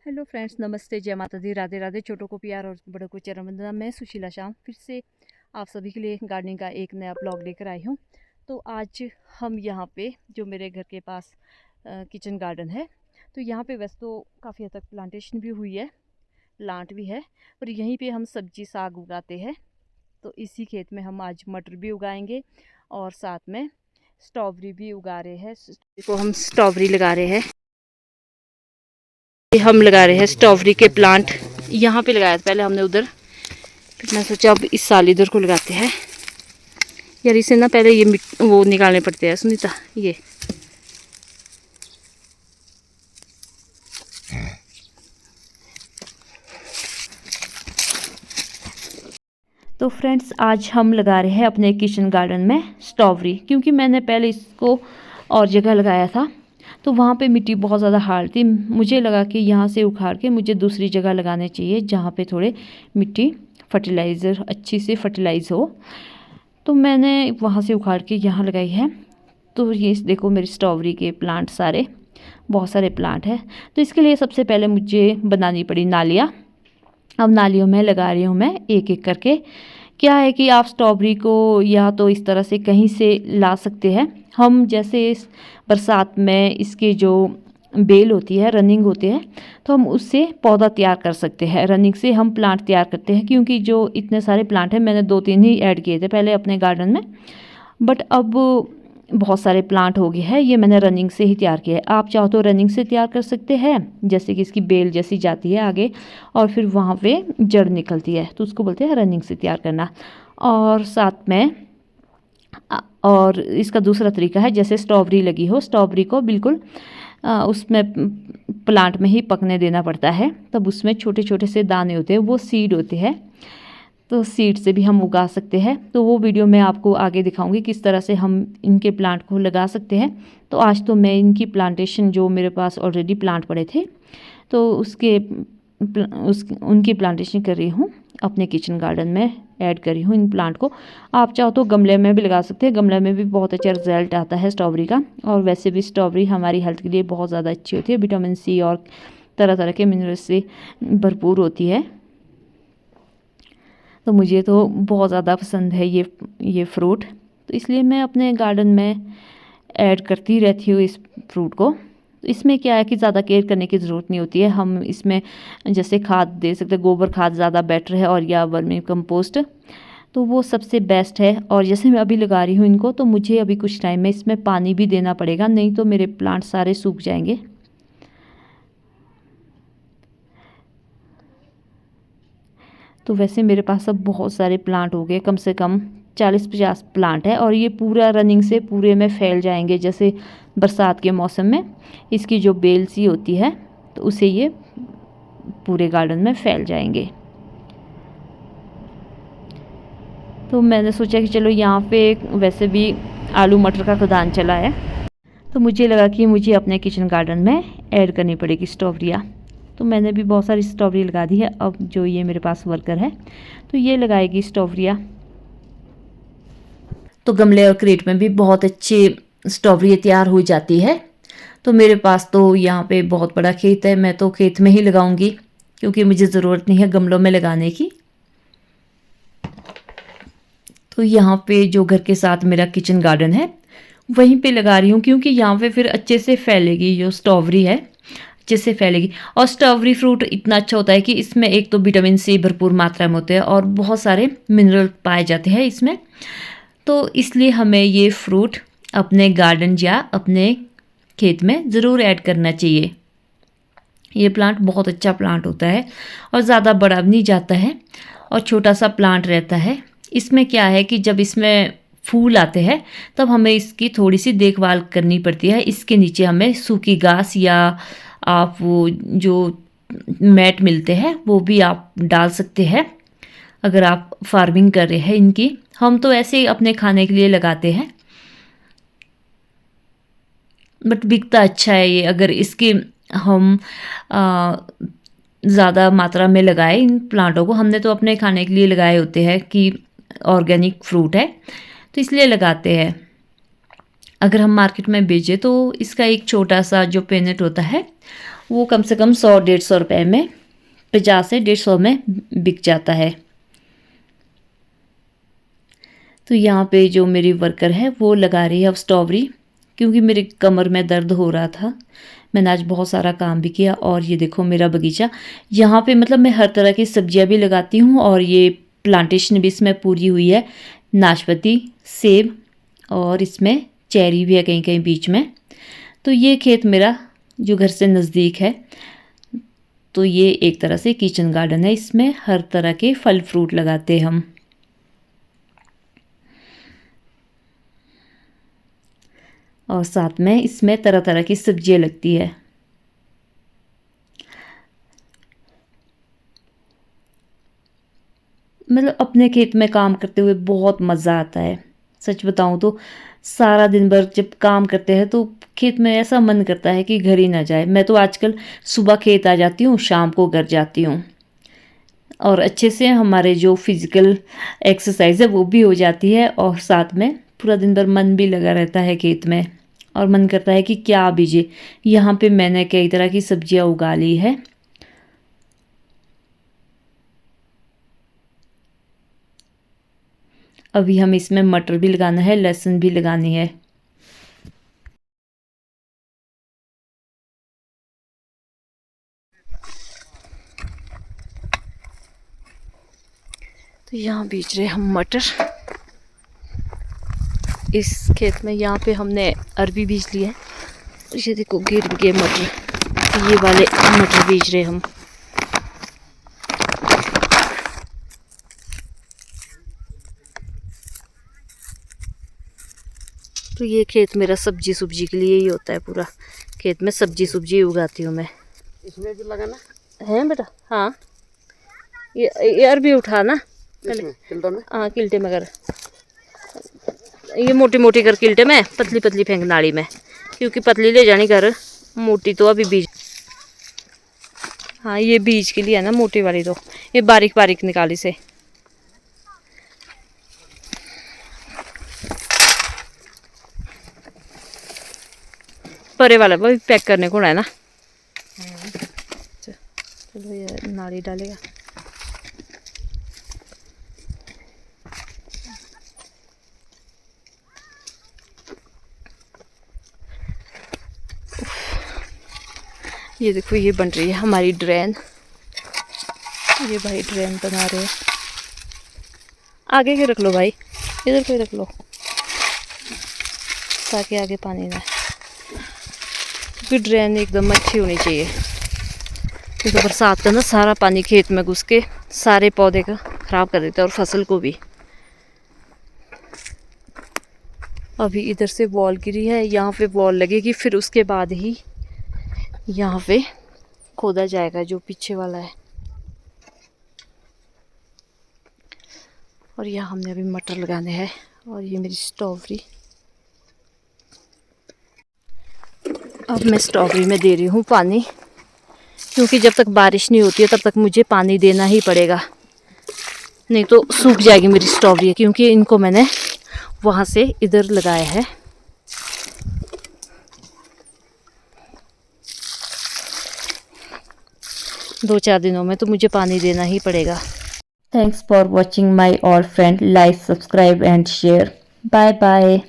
Hello friends, नमस्ते, जय माता दी, राधे राधे। छोटों को प्यार और बड़ों को चरण वंदना। मैं सुशीला शाम फिर से आप सभी के लिए गार्डनिंग का एक नया ब्लॉग लेकर आई हूँ। तो आज हम यहाँ पे जो मेरे घर के पास किचन गार्डन है, तो यहाँ पे वैसे तो काफ़ी हद तक प्लांटेशन भी हुई है, प्लांट भी है, पर यहीं पे हम सब्जी साग उगाते हैं। तो इसी खेत में हम आज मटर भी उगाएंगे और साथ में स्ट्रॉबेरी भी उगा रहे हैं। देखो, हम स्ट्रॉबेरी लगा रहे हैं। हम लगा रहे हैं स्ट्रॉबेरी के प्लांट। यहाँ पे लगाया था पहले हमने उधर, फिर मैं सोचा अब इस साल इधर को लगाते हैं। यार इसे ना पहले ये वो निकालने पड़ते हैं सुनीता, ये तो फ्रेंड्स आज हम लगा रहे हैं अपने किचन गार्डन में स्ट्रॉबेरी, क्योंकि मैंने पहले इसको और जगह लगाया था तो वहाँ पे मिट्टी बहुत ज़्यादा हार्ड थी। मुझे लगा कि यहाँ से उखाड़ के मुझे दूसरी जगह लगाने चाहिए जहाँ पे थोड़े मिट्टी फर्टिलाइज़र अच्छी से फर्टिलाइज हो। तो मैंने वहाँ से उखाड़ के यहाँ लगाई है। तो ये देखो मेरी स्ट्रॉबेरी के प्लांट सारे, बहुत सारे प्लांट हैं। तो इसके लिए सबसे पहले मुझे बनानी पड़ी नालियाँ। अब नालियों में लगा रही हूँ मैं एक एक करके। क्या है कि आप स्ट्रॉबेरी को या तो इस तरह से कहीं से ला सकते हैं। हम जैसे इस बरसात में इसकी जो बेल होती है, रनिंग होती है, तो हम उससे पौधा तैयार कर सकते हैं। रनिंग से हम प्लांट तैयार करते हैं, क्योंकि जो इतने सारे प्लांट हैं, मैंने 2-3 ही ऐड किए थे पहले अपने गार्डन में, बट अब बहुत सारे प्लांट हो गए हैं। ये मैंने रनिंग से ही तैयार किया है। आप चाहो तो रनिंग से तैयार कर सकते हैं, जैसे कि इसकी बेल जैसी जाती है आगे और फिर वहाँ पे जड़ निकलती है, तो उसको बोलते हैं रनिंग से तैयार करना। और साथ में और इसका दूसरा तरीका है, जैसे स्ट्रॉबेरी लगी हो, स्ट्रॉबेरी को बिल्कुल उसमें प्लांट में ही पकने देना पड़ता है, तब उसमें छोटे छोटे से दाने होते हैं, वो सीड होते हैं। तो सीड से भी हम उगा सकते हैं। तो वो वीडियो मैं आपको आगे दिखाऊंगी किस तरह से हम इनके प्लांट को लगा सकते हैं। तो आज तो मैं इनकी प्लांटेशन, जो मेरे पास ऑलरेडी प्लांट पड़े थे, तो उनकी प्लांटेशन कर रही हूँ, अपने किचन गार्डन में ऐड कर रही हूँ इन प्लांट को। आप चाहो तो गमले में भी लगा सकते हैं, गमले में भी बहुत अच्छा रिजल्ट आता है स्ट्रॉबेरी का। और वैसे भी स्ट्रॉबेरी हमारी हेल्थ के लिए बहुत ज़्यादा अच्छी होती है, विटामिन सी और तरह तरह के मिनरल्स से भरपूर होती है। तो मुझे तो बहुत ज़्यादा पसंद है ये फ्रूट, तो इसलिए मैं अपने गार्डन में ऐड करती रहती हूँ इस फ्रूट को। तो इसमें क्या है कि ज़्यादा केयर करने की ज़रूरत नहीं होती है। हम इसमें जैसे खाद दे सकते हैं, गोबर खाद ज़्यादा बेटर है, और या वर्मी कंपोस्ट, तो वो सबसे बेस्ट है। और जैसे मैं अभी लगा रही हूँ इनको, तो मुझे अभी कुछ टाइम में इसमें पानी भी देना पड़ेगा, नहीं तो मेरे प्लांट सारे सूख जाएंगे। तो वैसे मेरे पास अब बहुत सारे प्लांट हो गए, कम से कम 40-50 प्लांट है, और ये पूरा रनिंग से पूरे में फैल जाएंगे। जैसे बरसात के मौसम में इसकी जो बेल सी होती है, तो उसे ये पूरे गार्डन में फैल जाएंगे। तो मैंने सोचा कि चलो यहाँ पे वैसे भी आलू मटर का खदान चला है, तो मुझे लगा कि मुझे अपने किचन गार्डन में ऐड करनी पड़ेगी स्ट्रॉबेरियाँ। तो मैंने भी बहुत सारी स्ट्रॉबेरी लगा दी है। अब जो ये मेरे पास वर्कर है, तो ये लगाएगी स्ट्रॉबेरियाँ। तो गमले और क्रेट में भी बहुत अच्छी स्ट्रॉबेरी तैयार हो जाती है। तो मेरे पास तो यहाँ पे बहुत बड़ा खेत है, मैं तो खेत में ही लगाऊंगी, क्योंकि मुझे ज़रूरत नहीं है गमलों में लगाने की। तो यहाँ पे जो घर के साथ मेरा किचन गार्डन है, वहीं पे लगा रही हूँ, क्योंकि यहाँ पे फिर अच्छे से फैलेगी, जो स्ट्रॉबेरी है अच्छे से फैलेगी। और स्ट्रॉबेरी फ्रूट इतना अच्छा होता है कि इसमें एक तो विटामिन सी भरपूर मात्रा में होते हैं, और बहुत सारे मिनरल पाए जाते हैं इसमें। तो इसलिए हमें ये फ्रूट अपने गार्डन या अपने खेत में ज़रूर ऐड करना चाहिए। ये प्लांट बहुत अच्छा प्लांट होता है, और ज़्यादा बड़ा भी नहीं जाता है, और छोटा सा प्लांट रहता है। इसमें क्या है कि जब इसमें फूल आते हैं, तब हमें इसकी थोड़ी सी देखभाल करनी पड़ती है। इसके नीचे हमें सूखी घास, या आप वो जो मैट मिलते हैं वो भी आप डाल सकते हैं, अगर आप फार्मिंग कर रहे हैं इनकी। हम तो ऐसे ही अपने खाने के लिए लगाते हैं, बट बिकता अच्छा है ये, अगर इसकी हम ज़्यादा मात्रा में लगाए इन प्लांटों को। हमने तो अपने खाने के लिए लगाए होते हैं कि ऑर्गेनिक फ्रूट है, तो इसलिए लगाते हैं। अगर हम मार्केट में बेचें तो इसका एक छोटा सा जो पेनेट होता है, वो कम से कम 100-150 रुपये में, 50 से 150 में बिक जाता है। तो यहाँ पे जो मेरी वर्कर है वो लगा रही है अब स्ट्रॉबेरी, क्योंकि मेरी कमर में दर्द हो रहा था। मैंने आज बहुत सारा काम भी किया। और ये देखो मेरा बगीचा, यहाँ पे मतलब मैं हर तरह की सब्जियाँ भी लगाती हूँ और ये प्लांटेशन भी इसमें पूरी हुई है। नाशपाती, सेब और इसमें चेरी भी है कहीं कहीं बीच में। तो ये खेत मेरा जो घर से नज़दीक है, तो ये एक तरह से किचन गार्डन है। इसमें हर तरह के फल फ्रूट लगाते हैं हम। और साथ में इसमें तरह तरह की सब्जियां लगती है। मतलब अपने खेत में काम करते हुए बहुत मज़ा आता है। सच बताऊं तो सारा दिन भर जब काम करते हैं तो खेत में ऐसा मन करता है कि घर ही ना जाए। मैं तो आजकल सुबह खेत आ जाती हूँ, शाम को घर जाती हूँ, और अच्छे से हमारे जो फिज़िकल एक्सरसाइज है वो भी हो जाती है, और साथ में पूरा दिन भर मन भी लगा रहता है खेत में, और मन करता है कि क्या बीजे। यहाँ पे मैंने कई तरह की सब्जियाँ उगा ली है। अभी हम इसमें मटर भी लगाना है, लहसुन भी लगानी है। तो यहाँ बीज रहे हम मटर। इस खेत में यहाँ पे हमने अरबी बीज ली है। ये देखो गिर गए मटर, ये वाले मटर बीज रहे हम। तो ये खेत मेरा सब्जी सुब्जी के लिए ही होता है। पूरा खेत में सब्जी सुब्जी उगाती हूँ मैं। इसमें भी लगाना है बेटा? हाँ, ये अरबी उठा ना किल्टा में। हाँ, किल्टे में कर, ये मोटी मोटी कर किल्टे में, पतली पतली फेंक नाली में, क्योंकि पतली ले जानी कर, मोटी तो अभी बीज। हाँ, ये बीज के लिए है ना मोटी वाली, तो ये बारीक बारीक निकाली से। परे वाला भी पैक करने को है ना। चलो ये नाली डालेगा। ये देखो ये बन रही है हमारी ड्रेन। ये भाई ड्रेन बना रहे हैं। आगे के रख लो भाई, इधर पे रख लो ताकि आगे पानी ना। क्योंकि ड्रेन एकदम अच्छी होनी चाहिए, क्योंकि बरसात का ना सारा पानी खेत में घुस के सारे पौधे का ख़राब कर देता है और फसल को भी। अभी इधर से वॉल गिरी है, यहाँ पे वॉल लगेगी, फिर उसके बाद ही यहाँ पे खोदा जाएगा जो पीछे वाला है। और यहाँ हमने अभी मटर लगाने हैं। और ये मेरी स्ट्रॉबेरी, अब मैं स्ट्रॉबेरी में दे रही हूँ पानी, क्योंकि जब तक बारिश नहीं होती है तब तक मुझे पानी देना ही पड़ेगा, नहीं तो सूख जाएगी मेरी स्ट्रॉबेरी। क्योंकि इनको मैंने वहाँ से इधर लगाया है। दो चार दिनों में तो मुझे पानी देना ही पड़ेगा। Thanks for watching my all friend, like, subscribe and share. Bye bye.